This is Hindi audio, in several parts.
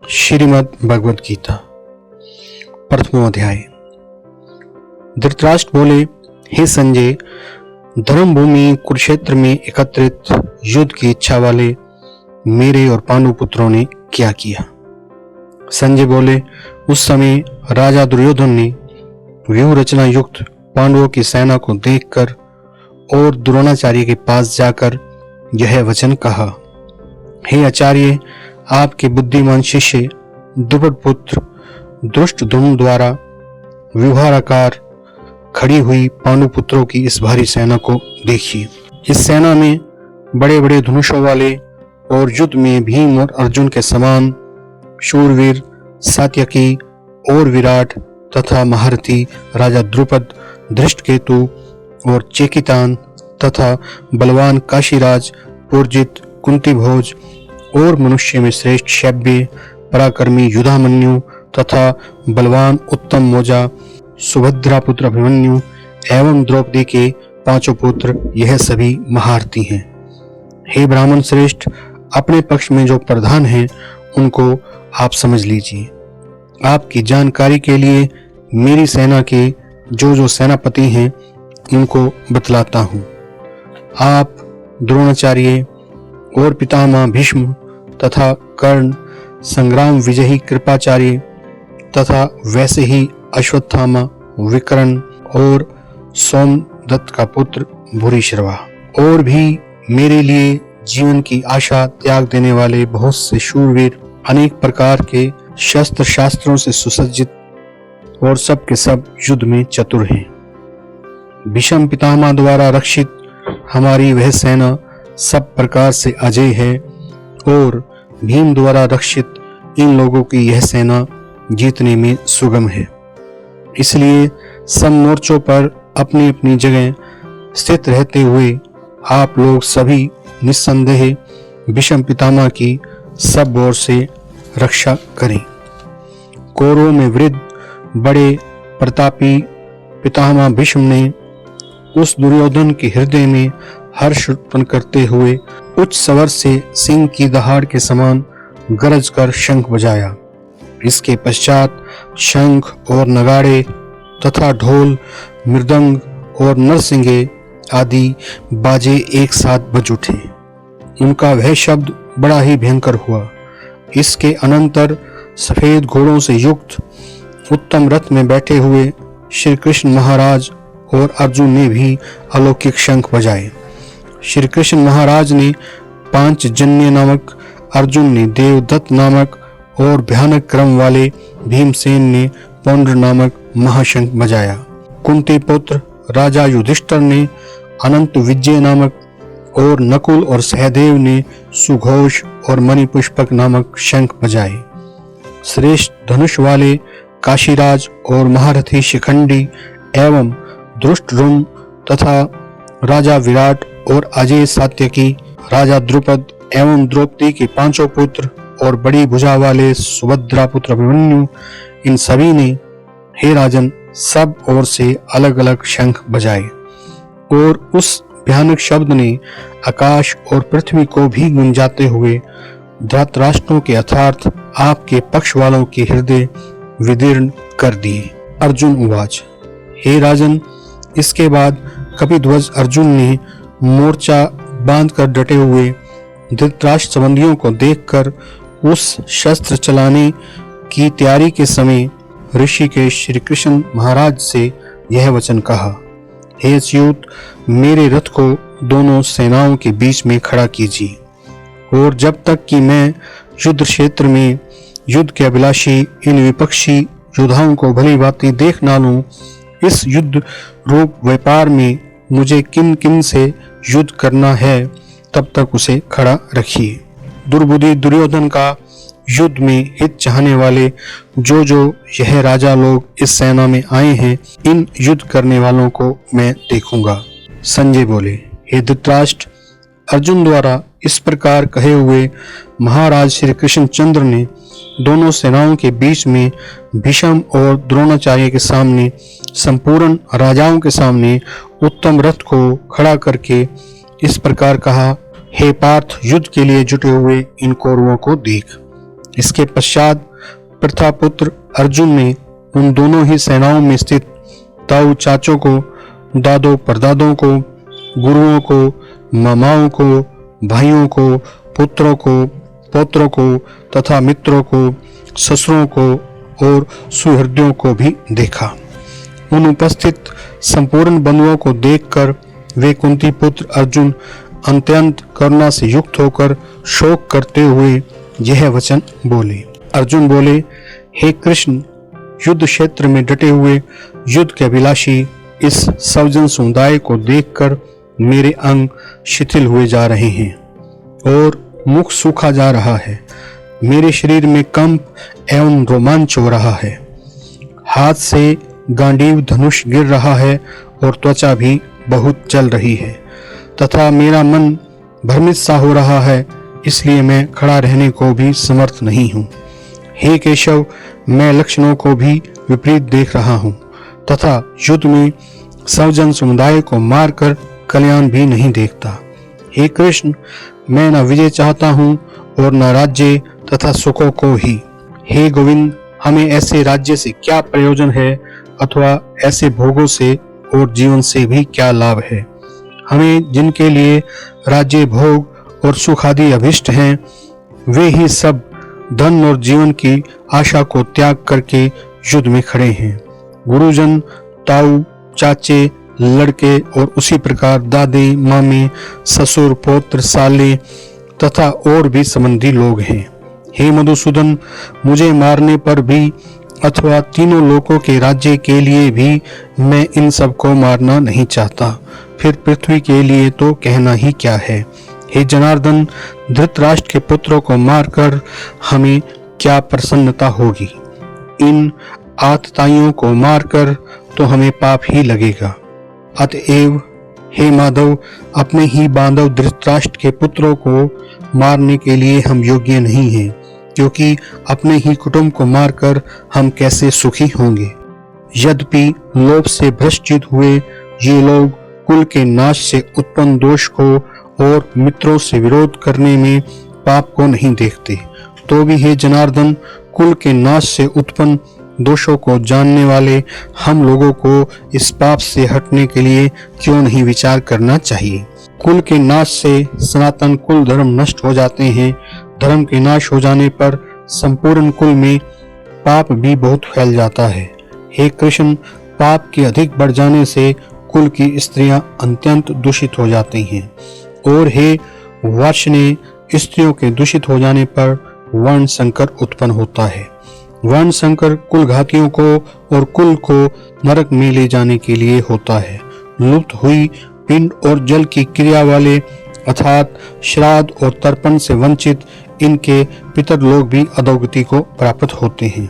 श्रीमद् भगवद गीता प्रथम अध्याय। धृतराष्ट्र बोले, हे संजय, धर्म भूमि कुरुक्षेत्र में एकत्रित युद्ध की इच्छा वाले मेरे और पांडु पुत्रों ने क्या किया। संजय बोले, उस समय राजा दुर्योधन ने व्यूह रचना युक्त पांडवों की सेना को देखकर और द्रोणाचार्य के पास जाकर यह वचन कहा, हे आचार्य, आपके बुद्धिमान शिष्य द्रुपद पुत्र धृष्टद्युम्न द्वारा व्यूहाकार खड़ी हुई पांडु पुत्रों की इस भारी सेना को देखिए। इस सेना में बड़े बड़े धनुषों वाले और युद्ध में भीम और अर्जुन के समान शूरवीर सात्यकी और विराट तथा महारथी राजा द्रुपद, धृष्टकेतु और चेकितान तथा बलवान काशीराज, पुरजित, कुंती भोज और मनुष्य में श्रेष्ठ शैब्य, पराक्रमी युधामन्यु तथा बलवान उत्तम मौजा, सुभद्रा पुत्र अभिमन्यु एवं द्रौपदी के पांचों पुत्र, यह सभी महारथी हैं। हे ब्राह्मण श्रेष्ठ, अपने पक्ष में जो प्रधान हैं उनको आप समझ लीजिए। आपकी जानकारी के लिए मेरी सेना के जो सेनापति हैं उनको बतलाता हूँ। आप द्रोणाचार्य और पितामह भीष्म तथा कर्ण, संग्राम विजयी कृपाचार्य तथा वैसे ही अश्वत्थामा, विकर्ण और सोमदत्त का पुत्र भूरिश्रवा, और भी मेरे लिए जीवन की आशा त्याग देने वाले बहुत से शूरवीर, अनेक प्रकार के शस्त्र शास्त्रों से सुसज्जित और सब के सब युद्ध में चतुर हैं। भीष्म पितामह द्वारा रक्षित हमारी वह सेना सब प्रकार से अजय है और भीम द्वारा रक्षित इन लोगों की यह सेना जीतने में सुगम है। इसलिए सब मोर्चों पर अपनी अपनी जगह स्थित रहते हुए आप लोग सभी निस्संदेह भीष्म पितामह की सब ओर से रक्षा करें। कौरवों में वृद्ध बड़े प्रतापी पितामह भीष्म ने उस दुर्योधन के हृदय में हर्ष उत्पन्न करते हुए उच्च स्वर से सिंह की दहाड़ के समान गरज कर शंख बजाया। इसके पश्चात शंख और नगाड़े तथा ढोल, मृदंग और नरसिंगे आदि बाजे एक साथ बज उठे। उनका वह शब्द बड़ा ही भयंकर हुआ। इसके अनंतर सफेद घोड़ों से युक्त उत्तम रथ में बैठे हुए श्री कृष्ण महाराज और अर्जुन ने भी अलौकिक शंख बजाए। श्री कृष्ण महाराज ने पांचजन्य नामक, अर्जुन ने देवदत्त नामक और भयानक क्रम वाले भीमसेन ने पौंड्र नामक महाशंख बजाया। कुंती पुत्र राजा युधिष्ठिर ने अनंत विजय नामक और नकुल और सहदेव ने सुघोष और मणिपुष्पक नामक शंख बजाए। श्रेष्ठ धनुष वाले काशीराज और महारथी शिखंडी एवं धृष्टद्युम्न तथा राजा विराट और अजय सात्यकी, राजा द्रुपद एवं द्रौपदी के पांचों पुत्र और बड़ी भुजा वाले सुभद्रा पुत्र अभिमन्यु, इन सभी ने, हे राजन, सब ओर से अलग अलग शंख बजाए और उस भयानक शब्द ने आकाश और पृथ्वी को भी गुंजाते हुए धृतराष्ट्रों के अर्थात आपके पक्ष वालों के हृदय विदीर्ण कर दिए। अर्जुन उवाच, हे राजन, इसके बाद कपिध्वज अर्जुन ने मोर्चा बांधकर डटे हुए धृतराष्ट्र संबंधियों को देखकर उस शस्त्र चलाने की तैयारी के समय ऋषिकेश श्री कृष्ण महाराज से यह वचन कहा, हे अच्युत, मेरे रथ को दोनों सेनाओं के बीच में खड़ा कीजिए और जब तक कि मैं युद्ध क्षेत्र में युद्ध के अभिलाषी इन विपक्षी योद्धाओं को भली भांति देख ना लूं, इस युद्ध रूप व्यापार में मुझे किन किन से युद्ध करना है तब तक उसे खड़ा रखिए। दुर्बुद्धि दुर्योधन का युद्ध में हित चाहने वाले जो यह राजा लोग इस सेना में आए हैं, इन युद्ध करने वालों को मैं देखूंगा। संजय बोले, हे धृतराष्ट्र, अर्जुन द्वारा इस प्रकार कहे हुए महाराज श्री कृष्णचंद्र ने दोनों सेनाओं के बीच में भीष्म और द्रोणाचार्य के सामने, संपूर्ण राजाओं के सामने उत्तम रथ को खड़ा करके इस प्रकार कहा, हे पार्थ, युद्ध के लिए जुटे हुए इन कौरवों को देख। इसके पश्चात प्रथापुत्र अर्जुन ने उन दोनों ही सेनाओं में स्थित ताऊ चाचों को, दादों परदादों को, गुरुओं को, मामाओं को, भाइयों को, पुत्रों को, पौत्रों को तथा मित्रों को, ससुरों को और सुहृदों को भी देखा। उन उपस्थित संपूर्ण बंधुओं को देखकर वे कुंती पुत्र अर्जुन अत्यंत करुणा से युक्त होकर शोक करते हुए यह वचन बोले। अर्जुन बोले, हे कृष्ण, युद्ध क्षेत्र में डटे हुए युद्ध के अभिलाषी इस सज्जन समुदाय को देखकर मेरे अंग शिथिल हुए जा रहे हैं और मुख सूखा जा रहा है। मेरे शरीर में कंप एवं रोमांच हो रहा है। हाथ से गांडीव धनुष गिर रहा है और त्वचा भी बहुत जल रही है तथा मेरा मन भ्रमित सा हो रहा है, इसलिए मैं खड़ा रहने को भी समर्थ नहीं हूँ। हे केशव, मैं लक्षणों को भी विपरीत देख रहा हूँ तथा युद्ध में सज्जन समुदाय को मारकर कल्याण भी नहीं देखता। हे कृष्ण, मैं न विजय चाहता हूँ और न राज्य तथा सुखों को ही। हे गोविंद, हमें ऐसे राज्य से क्या प्रयोजन है अथवा ऐसे भोगों से और जीवन से भी क्या लाभ है। हमें जिनके लिए राज्य, भोग और सुख आदि अभिष्ट हैं, वे ही सब धन और जीवन की आशा को त्याग करके युद्ध में खड़े हैं। गुरुजन, ताऊ, चाचे, लड़के और उसी प्रकार दादे, मामे, ससुर, पौत्र, साले तथा और भी संबंधी लोग हैं। हे मधुसूदन, मुझे मारने पर भी अथवा तीनों लोकों के राज्य के लिए भी मैं इन सबको मारना नहीं चाहता, फिर पृथ्वी के लिए तो कहना ही क्या है। हे जनार्दन, धृतराष्ट्र के पुत्रों को मारकर हमें क्या प्रसन्नता होगी। इन आतताइयों को मारकर तो हमें पाप ही लगेगा। अतएव हे माधव, अपने ही बांधव धृतराष्ट्र के पुत्रों को मारने के लिए हम योग्य नहीं हैं, क्योंकि अपने ही कुटुंब को मारकर हम कैसे सुखी होंगे। यद्यपि लोभ से भ्रष्ट हुए ये लोग कुल के नाश से उत्पन्न दोष को और मित्रों से विरोध करने में पाप को नहीं देखते, तो भी हे जनार्दन, कुल के नाश से उत्पन्न दोषों को जानने वाले हम लोगों को इस पाप से हटने के लिए क्यों नहीं विचार करना चाहिए। कुल के नाश से सनातन कुल धर्म नष्ट हो जाते हैं। धर्म के नाश हो जाने पर संपूर्ण कुल में पाप भी बहुत फैल जाता है। हे कृष्ण, पाप के अधिक बढ़ जाने से कुल की स्त्रियां अत्यंत दूषित हो जाती हैं और हे वार्ष्णेय, स्त्रियों के दूषित हो जाने पर वर्ण संकर उत्पन्न होता है। वर्ण संकर कुल घातियों को और कुल को नरक में ले जाने के लिए होता है। लुप्त हुई पिंड और जल की क्रिया वाले अर्थात श्राद्ध और तर्पण से वंचित इनके पितर लोग भी अधोगति को प्राप्त होते हैं।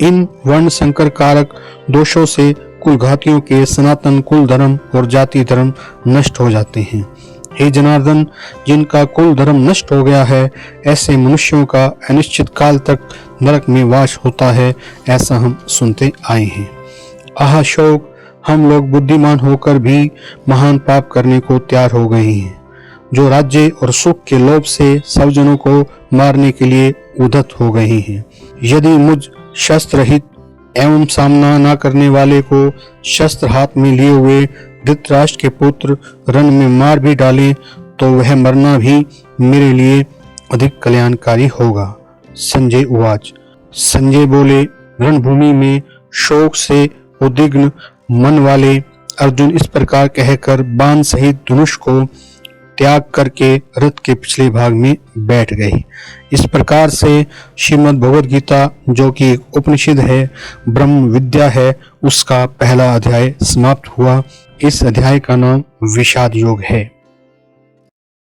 इन वर्ण संकर कारक दोषों से कुल घातियों के सनातन कुल धर्म और जाति धर्म नष्ट हो जाते हैं। हे जनार्दन, जिनका कुल धर्म नष्ट हो गया है, ऐसे मनुष्यों का अनिश्चित काल तक नरक में वास होता है, ऐसा हम सुनते आए हैं। आह शोक, हम लोग बुद्धिमान होकर भी महान पाप करने को तैयार हो गए हैं, जो राज्य और सुख के लोभ से सब जनों को मारने के लिए उद्धत हो गए हैं। यदि मुझ शस्त्र रहित एवं सामना न करने वाले को शस्त्र हाथ में लिए हुए धृतराष्ट्र के पुत्र रण में मार भी डालें, तो वह मरना भी मेरे लिए अधिक कल्याणकारी होगा। संजय उवाच। संजय बोले, रणभूमि में शोक से उद्विग्न मन वाले अर्जुन इस प्रकार कहकर बाण सहित धनुष को त्याग करके रथ के पिछले भाग में बैठ गए। इस प्रकार से श्रीमद् भगवद गीता, जो कि एक उपनिषद है, ब्रह्म विद्या है, उसका पहला अध्याय समाप्त हुआ। इस अध्याय का नाम विषाद योग है।